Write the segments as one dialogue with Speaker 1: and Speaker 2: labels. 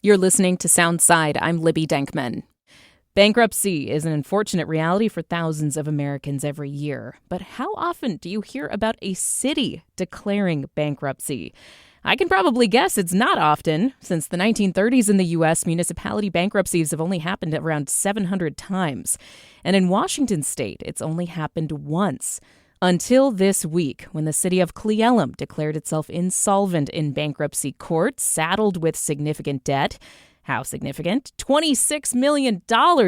Speaker 1: You're listening to Soundside. I'm Libby Denkman. Bankruptcy is an unfortunate reality for thousands of Americans every year. But how often do you hear about a city declaring bankruptcy? I can probably guess it's not often. Since the 1930s in the U.S., municipality bankruptcies have only happened around 700 times. And in Washington state, it's only happened once. Until this week, when the city of Cle Elum declared itself insolvent in bankruptcy court, saddled with significant debt. How significant? $26 million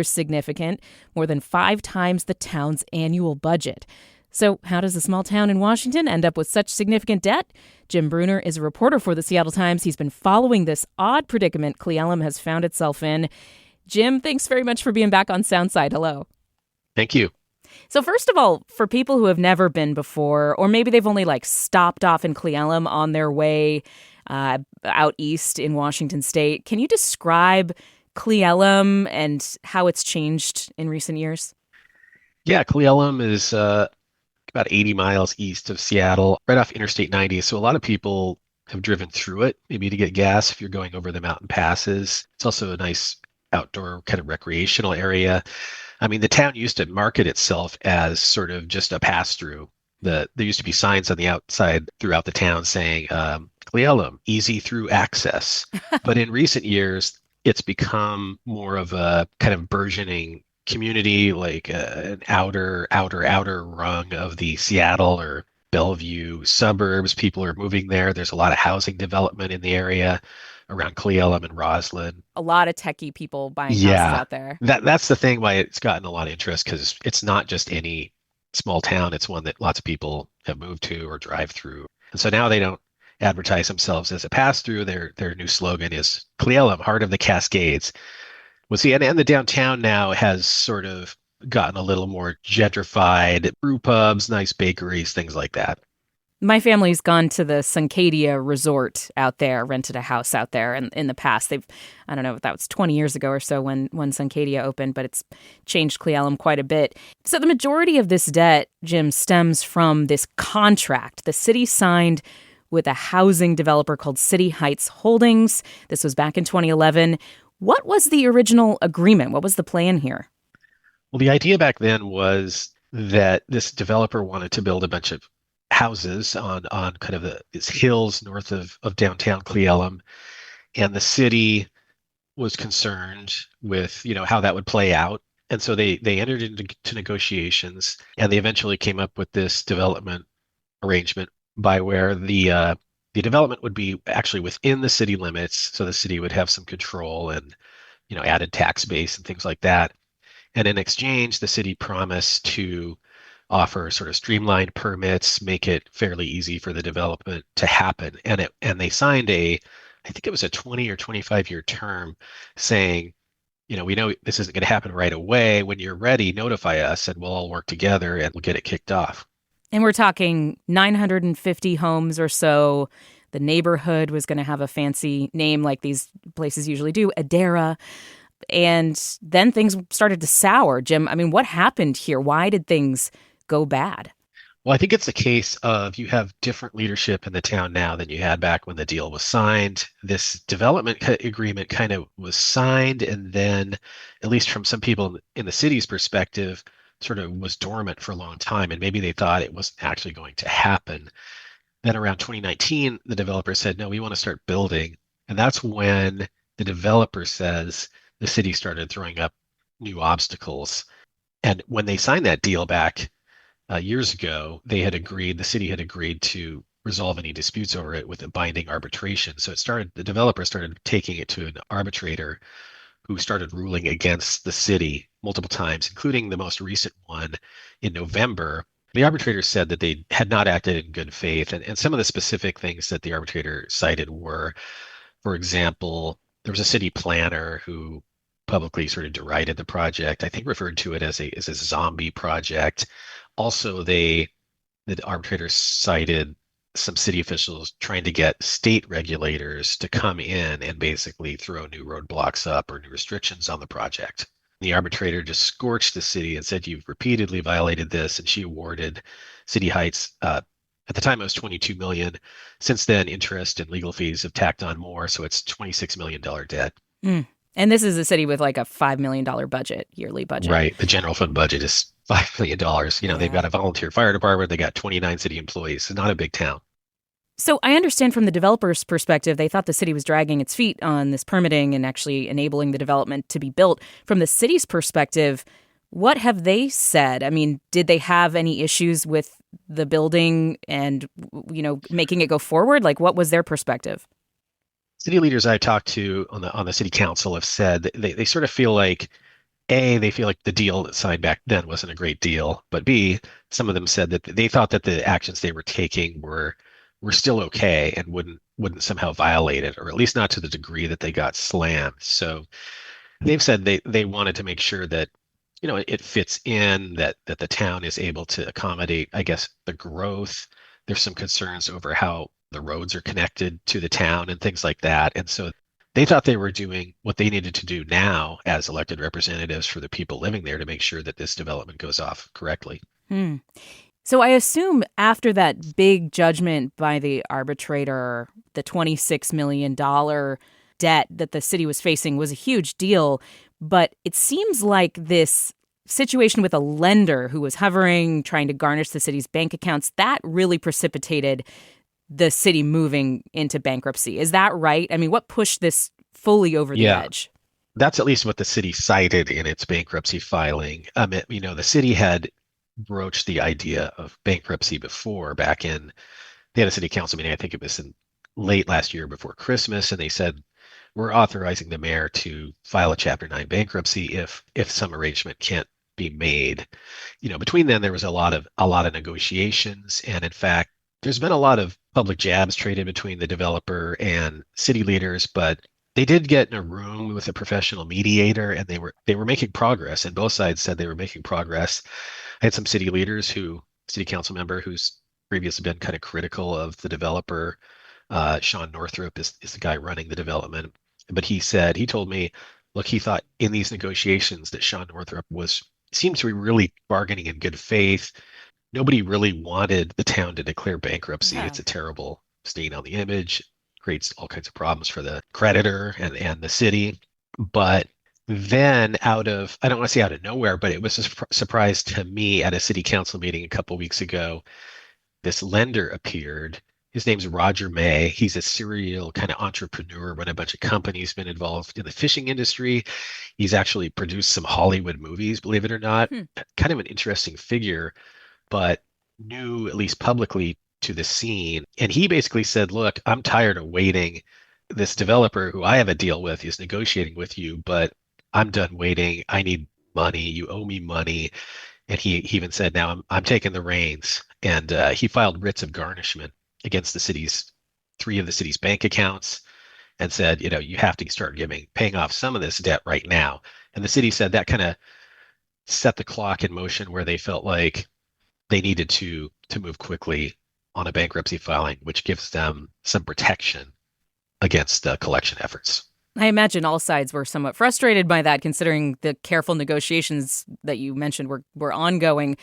Speaker 1: significant, more than 5 times the town's annual budget. So how does a small town in Washington end up with such significant debt? Jim Brunner is a reporter for the Seattle Times. He's been following this odd predicament Cle Elum has found itself in. Jim, thanks very much for being back on Soundside. Hello.
Speaker 2: Thank you.
Speaker 1: So first of all, for people who have never been before, or maybe they've only stopped off in Cle Elum on their way out east in Washington state, can you describe Cle Elum and how it's changed in recent years?
Speaker 2: Yeah, Cle Elum is about 80 miles east of Seattle, right off Interstate 90. So a lot of people have driven through it, maybe to get gas if you're going over the mountain passes. It's also a nice outdoor kind of recreational area. I mean, the town used to market itself as sort of just a pass-through. There used to be signs on the outside throughout the town saying, Cle Elum, easy through access. But in recent years, it's become more of a kind of burgeoning community, like an outer rung of the Seattle or Bellevue suburbs. People are moving there. There's a lot of housing development in the area around Cle Elum and Roslyn.
Speaker 1: A lot of techie people buying houses
Speaker 2: Yeah,
Speaker 1: out there.
Speaker 2: that's the thing why it's gotten a lot of interest, because it's not just any small town. It's one that lots of people have moved to or drive through. And so now they don't advertise themselves as a pass-through. Their new slogan is Cle Elum, heart of the Cascades. Well, see, and the downtown now has sort of gotten a little more gentrified. Brew pubs, nice bakeries, things like that.
Speaker 1: My family's gone to the Suncadia Resort out there, rented a house out there. And in the past, I don't know if that was 20 years ago or so when Suncadia opened, but it's changed Cle Elum quite a bit. So the majority of this debt, Jim, stems from this contract the city signed with a housing developer called City Heights Holdings. This was back in 2011. What was the original agreement? What was the plan here?
Speaker 2: Well, the idea back then was that this developer wanted to build a bunch of houses on kind of these hills north of downtown Cle Elum, and the city was concerned with how that would play out, and so they entered into negotiations, and they eventually came up with this development arrangement by where the development would be actually within the city limits, so the city would have some control and added tax base and things like that. And in exchange, the city promised to offer sort of streamlined permits, make it fairly easy for the development to happen. And they signed I think it was a 20 or 25-year term saying, we know this isn't going to happen right away. When you're ready, notify us and we'll all work together and we'll get it kicked off.
Speaker 1: And we're talking 950 homes or so. The neighborhood was going to have a fancy name like these places usually do, Adara. And then things started to sour. Jim, I mean, what happened here? Why did things go bad?
Speaker 2: Well, I think it's a case of you have different leadership in the town now than you had back when the deal was signed. This development agreement kind of was signed, and then, at least from some people in the city's perspective, sort of was dormant for a long time, and maybe they thought it wasn't actually going to happen. Then around 2019, the developer said, no, we want to start building. And that's when the developer says the city started throwing up new obstacles. And when they signed that deal back years ago, the city had agreed to resolve any disputes over it with a binding arbitration. So the developer started taking it to an arbitrator who started ruling against the city multiple times, including the most recent one in November. The arbitrator said that they had not acted in good faith. And some of the specific things that the arbitrator cited were, for example, there was a city planner who publicly sort of derided the project, I think referred to it as a zombie project. Also, the arbitrator cited some city officials trying to get state regulators to come in and basically throw new roadblocks up or new restrictions on the project. The arbitrator just scorched the city and said, you've repeatedly violated this, and she awarded City Heights, at the time it was $22 million. Since then, interest and legal fees have tacked on more, so it's $26 million debt.
Speaker 1: Mm. And this is a city with like a $5 million budget, yearly budget.
Speaker 2: Right. The general fund budget is $5 million. They've
Speaker 1: Yeah.
Speaker 2: got a volunteer fire department. They got 29 city employees. It's not a big town.
Speaker 1: So I understand from the developer's perspective, they thought the city was dragging its feet on this permitting and actually enabling the development to be built. From the city's perspective, what have they said? I mean, did they have any issues with the building and, making it go forward? Like, what was their perspective?
Speaker 2: City leaders I talked to on the city council have said that they sort of feel like A, they feel like the deal that signed back then wasn't a great deal, but B, some of them said that they thought that the actions they were taking were still okay and wouldn't somehow violate it, or at least not to the degree that they got slammed. So they've said they wanted to make sure that it fits in, that the town is able to accommodate, I guess, the growth. There's some concerns over how the roads are connected to the town and things like that. And so they thought they were doing what they needed to do now as elected representatives for the people living there to make sure that this development goes off correctly.
Speaker 1: Hmm. So I assume after that big judgment by the arbitrator, the $26 million debt that the city was facing was a huge deal. But it seems like this situation with a lender who was hovering, trying to garnish the city's bank accounts, that really precipitated the city moving into bankruptcy. Is that right? I mean, what pushed this fully over the
Speaker 2: Yeah,
Speaker 1: edge?
Speaker 2: that's at least what the city cited in its bankruptcy filing. The city had broached the idea of bankruptcy before back in they had a city council meeting. I think it was in late last year before Christmas, and they said we're authorizing the mayor to file a Chapter 9 bankruptcy if some arrangement can't be made. Between then there was a lot of negotiations, and in fact, there's been a lot of public jabs traded between the developer and city leaders, but they did get in a room with a professional mediator, and they were making progress, and both sides said they were making progress. I had some city council member who's previously been kind of critical of the developer. Sean Northrup is the guy running the development, but he told me, look, he thought in these negotiations that Sean Northrup was seemed to be really bargaining in good faith. Nobody really wanted the town to declare bankruptcy.
Speaker 1: Yeah.
Speaker 2: It's a terrible stain on the image, creates all kinds of problems for the creditor and the city. But then I don't want to say out of nowhere, but it was a surprise to me at a city council meeting a couple weeks ago. This lender appeared. His name's Roger May. He's a serial kind of entrepreneur, run a bunch of companies, been involved in the fishing industry. He's actually produced some Hollywood movies, believe it or not.
Speaker 1: Hmm.
Speaker 2: Kind of an interesting figure, but new, at least publicly, to the scene. And he basically said, look, I'm tired of waiting. This developer who I have a deal with is negotiating with you, but I'm done waiting. I need money. You owe me money. And he even said, now I'm taking the reins. And he filed writs of garnishment against three of the city's bank accounts and said, you have to start paying off some of this debt right now. And the city said that kind of set the clock in motion where they felt like they needed to move quickly on a bankruptcy filing, which gives them some protection against collection efforts.
Speaker 1: I imagine all sides were somewhat frustrated by that, considering the careful negotiations that you mentioned were ongoing.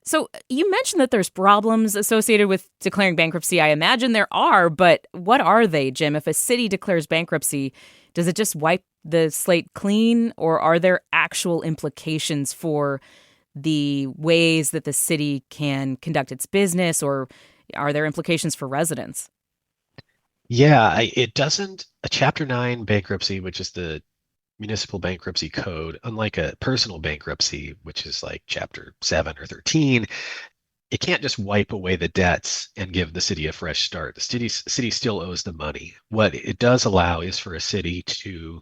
Speaker 1: So you mentioned that there's problems associated with declaring bankruptcy. I imagine there are, but what are they, Jim? If a city declares bankruptcy, does it just wipe the slate clean, or are there actual implications for the ways that the city can conduct its business, or are there implications for residents?
Speaker 2: Yeah, it doesn't, a Chapter 9 bankruptcy, which is the municipal bankruptcy code, unlike a personal bankruptcy, which is like Chapter 7 or 13, it can't just wipe away the debts and give the city a fresh start. The city still owes the money. What it does allow is for a city to,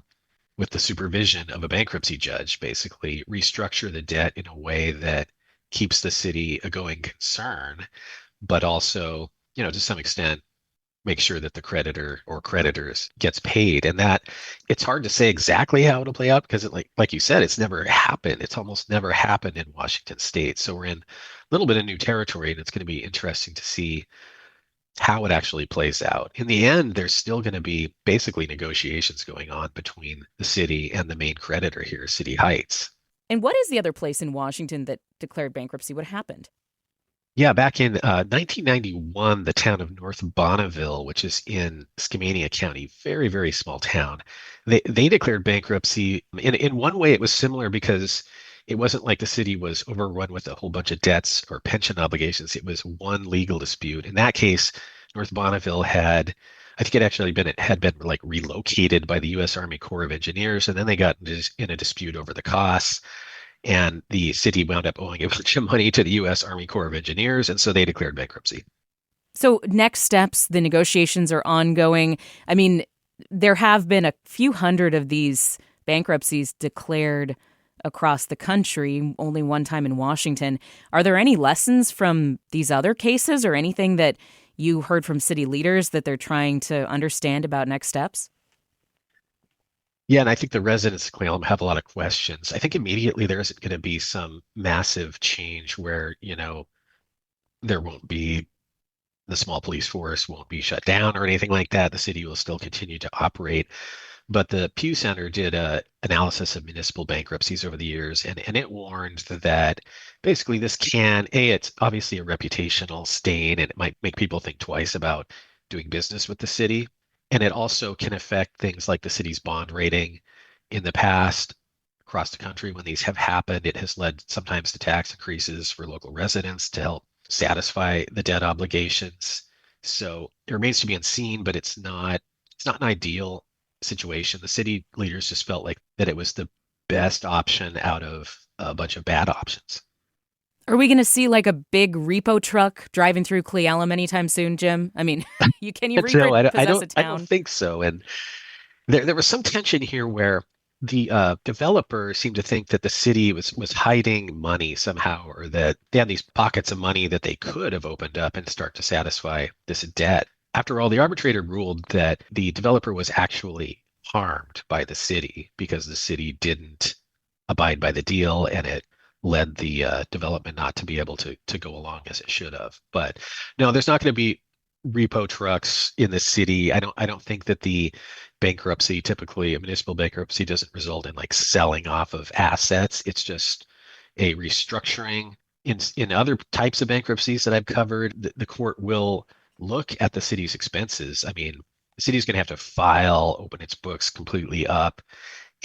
Speaker 2: with the supervision of a bankruptcy judge, basically restructure the debt in a way that keeps the city a going concern, but also, to some extent, make sure that the creditor or creditors gets paid. And that it's hard to say exactly how it'll play out because like you said, it's never happened. It's almost never happened in Washington state. So we're in a little bit of new territory, and it's going to be interesting to see how it actually plays out. In the end, there's still going to be basically negotiations going on between the city and the main creditor here, City Heights.
Speaker 1: And what is the other place in Washington that declared bankruptcy? What happened?
Speaker 2: Yeah, back in 1991, the town of North Bonavville, which is in Skamania County, very, very small town, they declared bankruptcy. In one way, it was similar because it wasn't like the city was overrun with a whole bunch of debts or pension obligations. It was one legal dispute. In that case, North Bonaville had, I think it had been like relocated by the U.S. Army Corps of Engineers, and then they got in a dispute over the costs. And the city wound up owing a bunch of money to the U.S. Army Corps of Engineers, and so they declared bankruptcy.
Speaker 1: So, next steps, the negotiations are ongoing. I mean, there have been a few hundred of these bankruptcies declared across the country, only one time in Washington. Are there any lessons from these other cases or anything that you heard from city leaders that they're trying to understand about next steps?
Speaker 2: Yeah, and I think the residents of Cle Elum have a lot of questions. I think immediately there isn't going to be some massive change where, there won't be the small police force won't be shut down or anything like that. The city will still continue to operate. But the Pew Center did a analysis of municipal bankruptcies over the years, and it warned that basically it's obviously a reputational stain, and it might make people think twice about doing business with the city. And it also can affect things like the city's bond rating. In the past, across the country, when these have happened, it has led sometimes to tax increases for local residents to help satisfy the debt obligations. So it remains to be unseen, but it's not an ideal situation. The city leaders just felt like that it was the best option out of a bunch of bad options.
Speaker 1: Are we going to see like a big repo truck driving through Cle Elum anytime soon, Jim? I mean, can you
Speaker 2: And so
Speaker 1: repossess a
Speaker 2: I don't
Speaker 1: town?
Speaker 2: think so. And there was some tension here where the developer seemed to think that the city was hiding money somehow, or that they had these pockets of money that they could have opened up and start to satisfy this debt. After all, the arbitrator ruled that the developer was actually harmed by the city because the city didn't abide by the deal, and it led the development not to be able to go along as it should have. But no, there's not going to be repo trucks in the city. I don't think that the bankruptcy, typically a municipal bankruptcy, doesn't result in like selling off of assets. It's just a restructuring. In other types of bankruptcies that I've covered, the court will look at the city's expenses. I mean, the city's going to have to open its books completely up,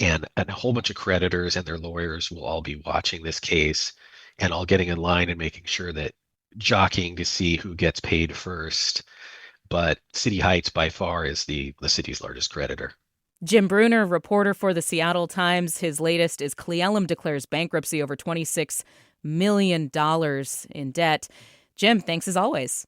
Speaker 2: and a whole bunch of creditors and their lawyers will all be watching this case and all getting in line and making sure that jockeying to see who gets paid first. But City Heights by far is the city's largest creditor.
Speaker 1: Jim Brunner, reporter for the Seattle Times. His latest is Cle Elum declares bankruptcy over $26 million in debt. Jim, thanks as always.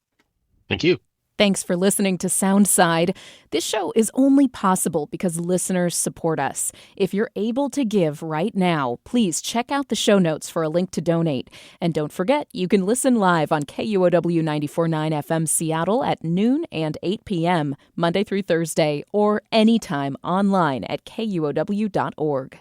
Speaker 2: Thank you.
Speaker 1: Thanks for listening to Soundside. This show is only possible because listeners support us. If you're able to give right now, please check out the show notes for a link to donate. And don't forget, you can listen live on KUOW 94.9 FM Seattle at noon and 8 p.m., Monday through Thursday, or anytime online at KUOW.org.